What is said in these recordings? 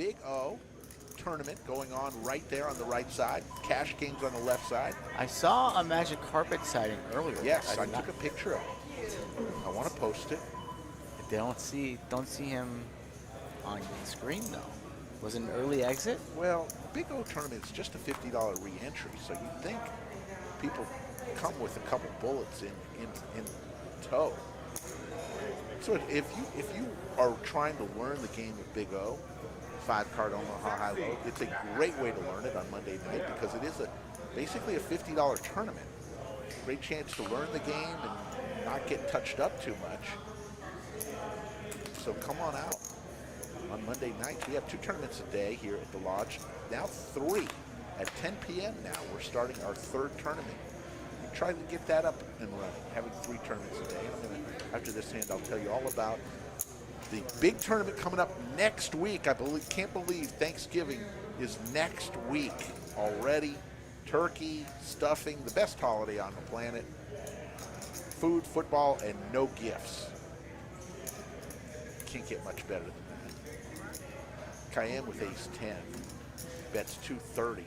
Big O tournament going on right there on the right side. Cash Kings on the left side. I saw a Magic Carpet sighting earlier. Yes, I took a picture of it. I want to post it. They don't see him on the screen though. Was it an early exit? Well, Big O tournament is just a $50 re-entry, so you'd think people come with a couple bullets in tow. So if you are trying to learn the game of Big O, 5-card Omaha high-low, it's a great way to learn it on Monday night because it is basically a $50 tournament. Great chance to learn the game and not get touched up too much. So come on out on Monday nights. We have 2 tournaments a day here at the Lodge. Now 3 at 10 p.m. now. We're starting our 3rd tournament. We try to get that up and running, having 3 tournaments a day. After this hand, I'll tell you all about the big tournament coming up next week. I can't believe Thanksgiving is next week already. Turkey, stuffing, the best holiday on the planet. Food, football, and no gifts. Can't get much better than that. Cayenne with ace 10. Bets 230.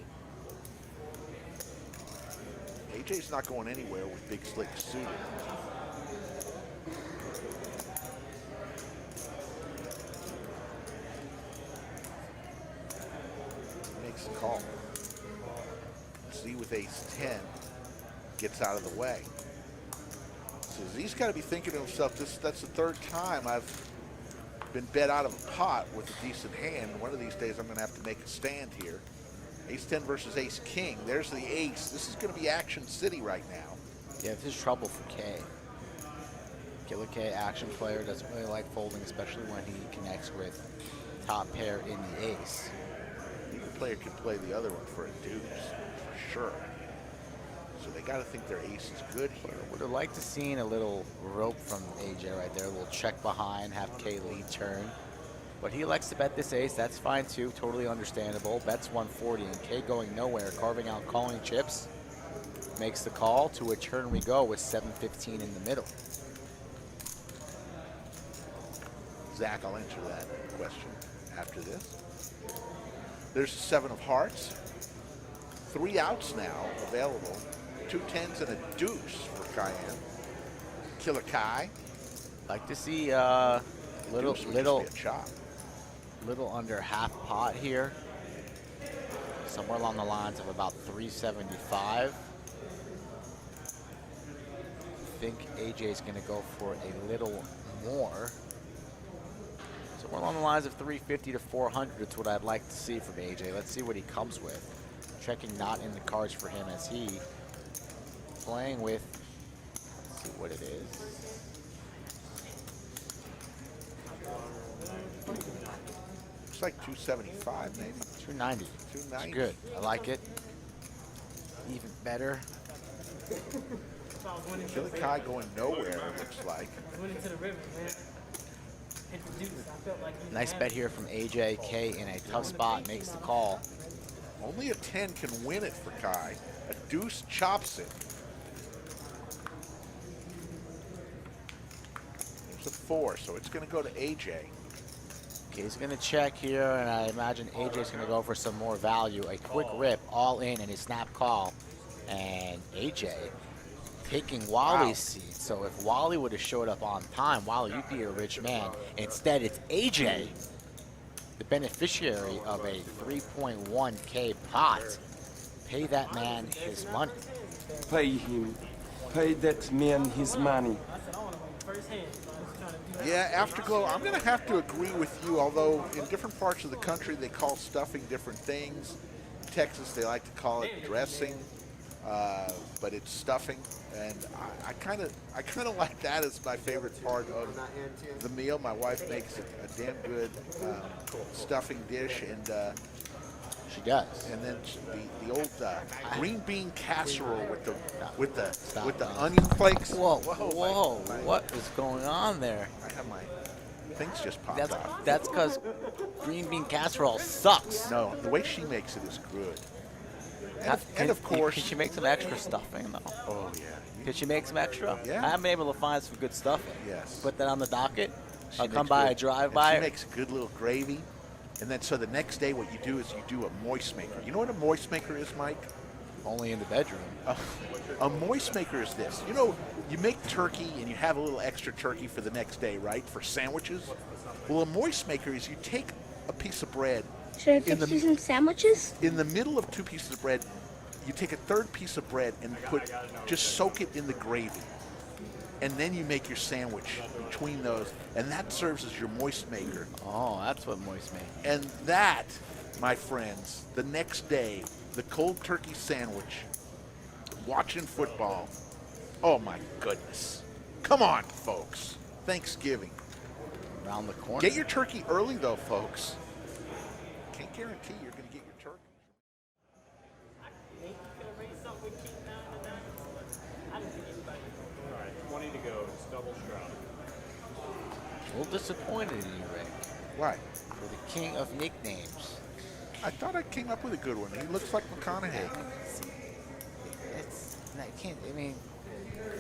AJ's not going anywhere with Big Slick suited. Makes the call. Z with ace 10 gets out of the way. So Z's got to be thinking to himself, that's the 3rd time I've been bet out of a pot with a decent hand. One of these days I'm going to have to make a stand here. Ace 10 versus ace king. There's the ace. This is going to be action city right now. Yeah, this is trouble for K. Killer K, action player, doesn't really like folding, especially when he connects with top pair in the ace. Either player can play the other one for a deuce, for sure. So they got to think their ace is good here. Would have liked to seen a little rope from AJ right there, a little check behind, have K lead turn. But he likes to bet this ace, that's fine too, totally understandable. Bets 140 and K going nowhere, carving out calling chips. Makes the call, to a turn we go with 7:15 in the middle. Zach, I'll answer that question after this. There's 7 of hearts. 3 outs now available. 2 10s and a deuce for Cayenne. Killer Kai. Like to see Little under half pot here. Somewhere along the lines of about 375. I think AJ's going to go for a little more. Somewhere along the lines of 350 to 400 is what I'd like to see from AJ. Let's see what he comes with. Checking not in the cards for him as he playing with, let's see what it is. Looks like 275 maybe. 290. 290. It's good. I like it. Even better. Killer Kai going nowhere, it looks like. Nice bet here from AJ. K in a tough spot makes the call. Only a 10 can win it for Kai. A deuce chops it. There's a 4, so it's going to go to AJ. Okay, he's going to check here, and I imagine AJ's going to go for some more value. A quick rip, all in his snap call. And AJ taking Wally's seat. So if Wally would have showed up on time, Wally, you'd be a rich man. Instead, it's AJ, the beneficiary of a 3.1K pot. Pay that man his money. Pay him. Pay that man his money. Yeah, Afterglow, I'm going to have to agree with you, although in different parts of the country they call stuffing different things. In Texas, they like to call it dressing, but it's stuffing. And I kind of like that as my favorite part of the meal. My wife makes a damn good stuffing dish, and she does. And then the old green bean casserole with the onion flakes. Whoa, whoa! What is going on there? I have my things just popped off. That's because green bean casserole sucks. No, the way she makes it is good. And of course, can she make some extra stuffing though? Oh yeah. Can she make some extra? Yeah. I haven't been able to find some good stuffing. Yes. Put that on the docket. I'll come makes by good- a drive and by. She makes good little gravy. And then so the next day what you do is you do a moist maker. You know what a moist maker is, Mike? Only in the bedroom. A moist maker is this. You know, you make turkey and you have a little extra turkey for the next day, right? For sandwiches. Well, a moist maker is you take a piece of bread. Should I fix you some sandwiches? In the middle of 2 pieces of bread, you take a third piece of bread and just soak it in the gravy. And then you make your sandwich between those, and that serves as your moist maker. Oh, that's what moist makes. And that, my friends, the next day, the cold turkey sandwich, watching football. Oh my goodness. Come on, folks. Thanksgiving. Around the corner. Get your turkey early though, folks. Can't guarantee you're going to get your turkey. All right, 20 to go. It's double shroud. A little disappointed in you, Rick. Why? For the king of nicknames. I thought I came up with a good one. He looks like McConaughey. I mean,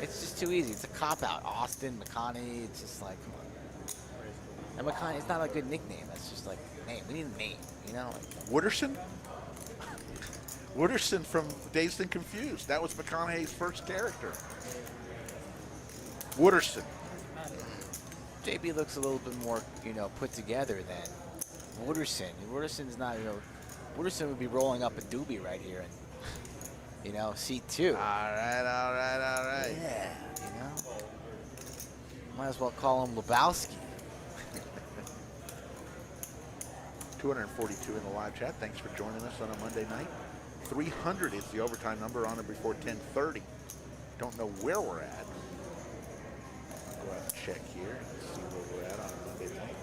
it's just too easy. It's a cop-out. Austin, McConaughey, it's just like, come on. And McConaughey, it's not a good nickname. That's just like, name. We need a name, you know? Like, Wooderson? Wooderson from Dazed and Confused. That was McConaughey's first character. Wooderson. JB looks a little bit more, put together than Wooderson. Wooderson's not, Wooderson would be rolling up a doobie right here and, seat 2. All right. Yeah, Might as well call him Lebowski. 242 in the live chat. Thanks for joining us on a Monday night. 300 is the overtime number on it before 10:30. Don't know where we're at. Go out and check here and see where we're at on a Monday night.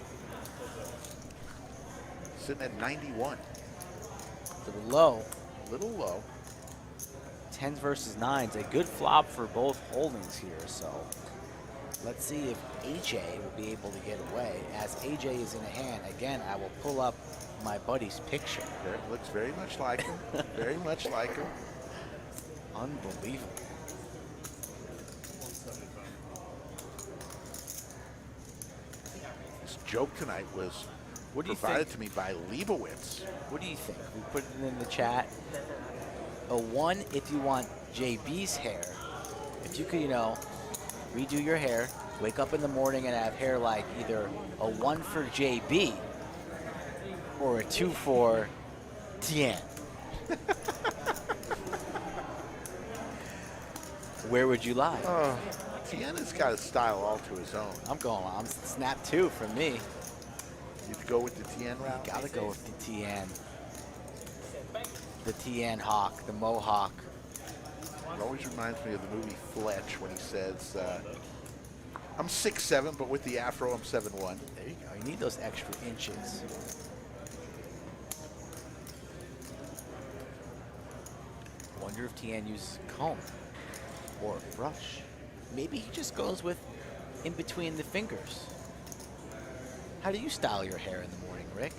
Sitting at 91. A little low. Little low. 10s versus 9s. A good flop for both holdings here, so let's see if AJ will be able to get away. As AJ is in a hand, again, I will pull up my buddy's picture. Looks very much like him. Very much like him. Unbelievable. This joke tonight was What do you provided think? to me by Leibowitz. What do you think? We put it in the chat. A 1 if you want JB's hair. If you could, redo your hair, wake up in the morning and have hair like either a 1 for JB or a 2 for Tien. Where would you lie? Tien has got a style all to his own. I'm snap 2 for me. You'd go with the Tien route? Gotta go with the Tien. The Tien Hawk, the Mohawk. It always reminds me of the movie Fletch when he says, I'm 6'7", but with the afro, I'm 7'1". There you go. You need those extra inches. Wonder if Tien uses a comb or a brush. Maybe he just goes with in between the fingers. How do you style your hair in the morning, Rick?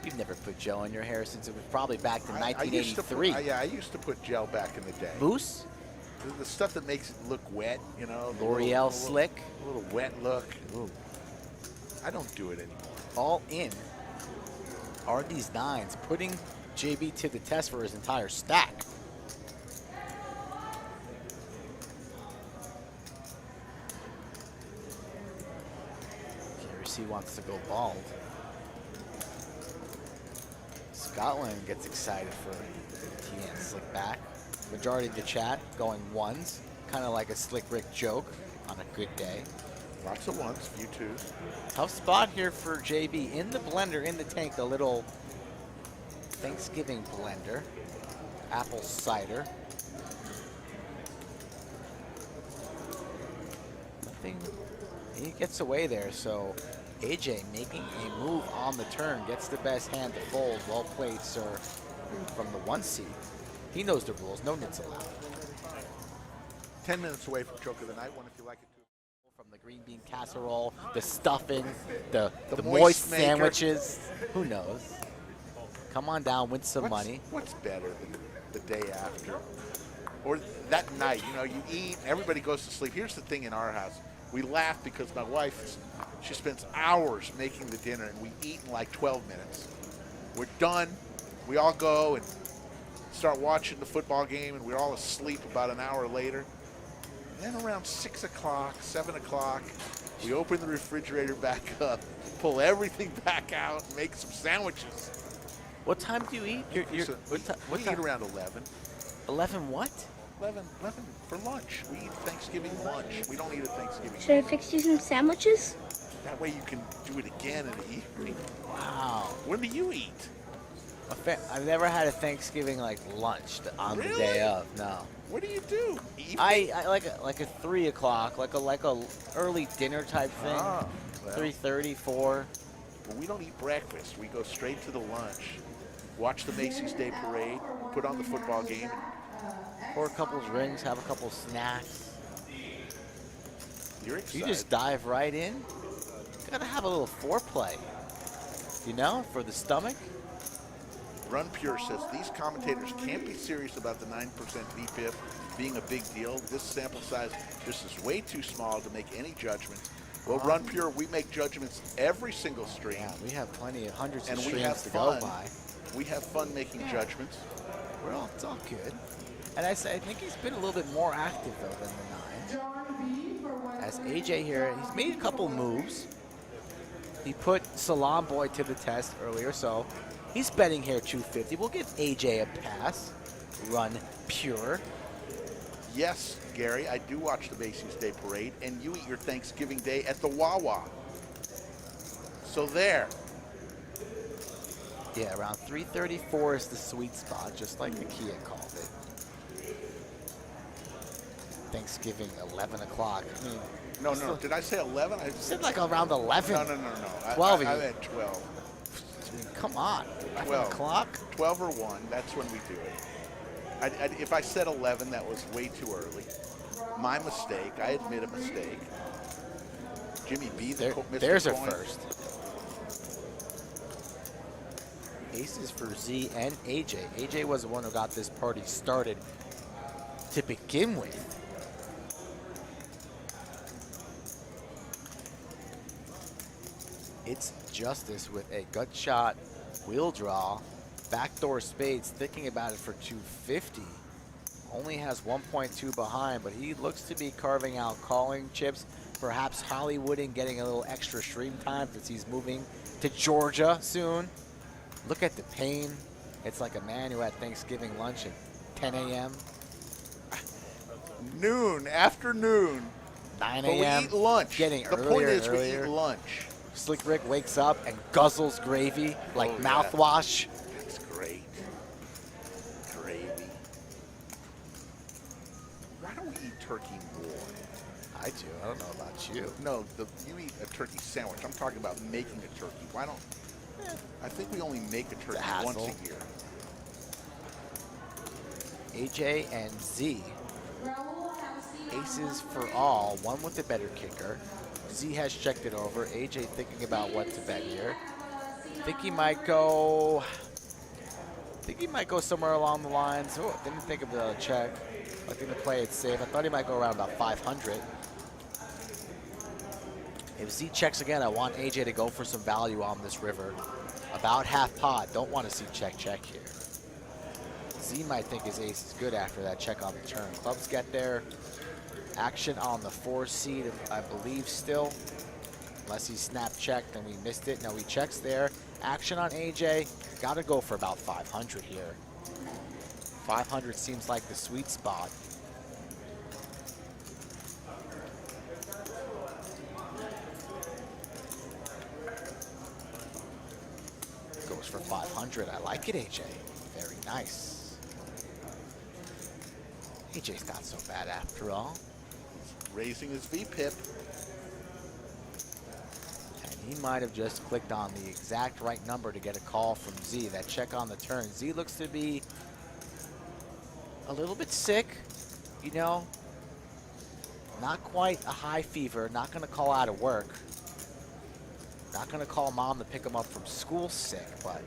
You've never put gel in your hair since it was probably back to 1983. I used to put gel back in the day. Mousse? The stuff that makes it look wet, L'Oreal Slick? A little wet look. Ooh. I don't do it anymore. All in are these 9s, putting JB to the test for his entire stack. KRC wants to go bald. Scotland gets excited for Tien slick back. Majority of the chat going 1s, kind of like a Slick Rick joke on a good day. Lots of 1s, few 2s. Tough spot here for JB. In the blender, in the tank, the little Thanksgiving blender. Apple cider. Nothing. He gets away there, so AJ making a move on the turn, gets the best hand to fold. Well played, sir, from the 1 seed. He knows the rules, no nits allowed. 10 minutes away from Joke of the Night one if you like it too. From the green bean casserole, the stuffing, the The moist moist maker. sandwiches. Who knows? Come on down, win some money. What's better than the day after? Or that night, you eat, everybody goes to sleep. Here's the thing in our house. We laugh because my wife She spends hours making the dinner, and we eat in like 12 minutes. We're done. We all go and start watching the football game, and we're all asleep about an hour later. And then around 6 o'clock, 7 o'clock, we open the refrigerator back up, pull everything back out, and make some sandwiches. What time do you eat? We eat around 11. 11 what? 11 for lunch. We eat Thanksgiving lunch. We don't eat at Thanksgiving. Should I fix you some sandwiches? That way you can do it again in the evening. Wow. When do you eat? I've never had a Thanksgiving like lunch on the day of. No. What do you do? Evening? I like a 3 o'clock, like a early dinner type thing. Ah, well. 3:30, 4. Well, we don't eat breakfast. We go straight to the lunch, watch the Macy's Day Parade, put on the football game. Pour a couple drinks, have a couple snacks. You're excited. You just dive right in. You gotta have a little foreplay, you know, for the stomach. Run Pure says these commentators can't be serious about the 9% VPIP being a big deal. This sample size just is way too small to make any judgments. Well, Run Pure, we make judgments every single stream. Yeah, we have plenty of hundreds and of we have streams to fun. go by. We have fun making judgments. Well, it's all good. And I think he's been a little bit more active though than the 9. As AJ here, he's made a couple moves. He put Salam Boy to the test earlier, so he's betting here 250. We'll give AJ a pass. Run Pure. Yes, Gary, I do watch the Macy's Day Parade, and you eat your Thanksgiving Day at the Wawa. So there. Yeah, around 334 is the sweet spot, just like the Kia called it. Thanksgiving, 11 o'clock. I mean, No. Did I say 11? I said like around 11. No. 12 I meant 12. I mean, come on. 11 12. o'clock? 12 or 1, that's when we do it. If I said 11, that was way too early. My mistake. I admit a mistake. Jimmy B, Mr. There's a Coin. first. Aces for Z and AJ. AJ was the one who got this party started to begin with. It's Justice with a gut shot, wheel draw, backdoor spades, thinking about it for 250. Only has 1.2 behind, but he looks to be carving out calling chips, perhaps Hollywooding, getting a little extra stream time since he's moving to Georgia soon. Look at the pain. It's like a man who had Thanksgiving lunch at 10 a.m. Noon, afternoon. 9 But we a.m. eat lunch. Getting the earlier point and is earlier. we eat lunch. Slick Rick wakes up and guzzles gravy like Oh, yeah. mouthwash. That's great. Gravy. Why don't we eat turkey more? I do. I don't know about you. No, you eat a turkey sandwich. I'm talking about making a turkey. Why don't... I think we only make a turkey once hassle. a year. AJ and Z. Aces for all. One with the better kicker. Z has checked it over. AJ thinking about what to bet here. Think he might go somewhere along the lines. Oh, didn't think of the check. I think to play it safe. I thought he might go around about 500. If Z checks again, I want AJ to go for some value on this river. About half pot. Don't want to see check here. Z might think his ace is good after that check on the turn. Clubs get there. Action on the 4 seed, I believe still. Unless he snap checked and we missed it. No, he checks there. Action on AJ. Got to go for about 500 here. 500 seems like the sweet spot. Goes for 500. I like it, AJ. Very nice. AJ's not so bad after all. Raising his VPIP. And he might have just clicked on the exact right number to get a call from Z. That check on the turn. Z looks to be a little bit sick, you know. Not quite a high fever. Not going to call out of work. Not going to call mom to pick him up from school sick, but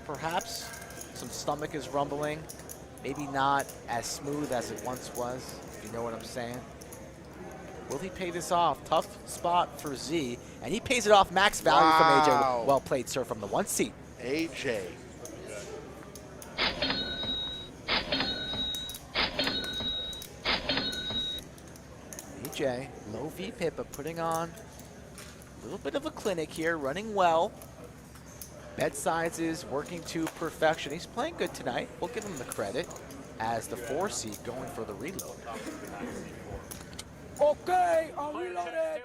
perhaps some stomach is rumbling. Maybe not as smooth as it once was, if you know what I'm saying. Will he pay this off? Tough spot for Z, and he pays it off. Max value from Wow. AJ. Well played, sir, from the 1 seat. AJ. AJ, low VPIP, but putting on a little bit of a clinic here, running well. Bet sizes working to perfection. He's playing good tonight. We'll give him the credit as the 4 seed going for the reload. Okay, I'm reloaded.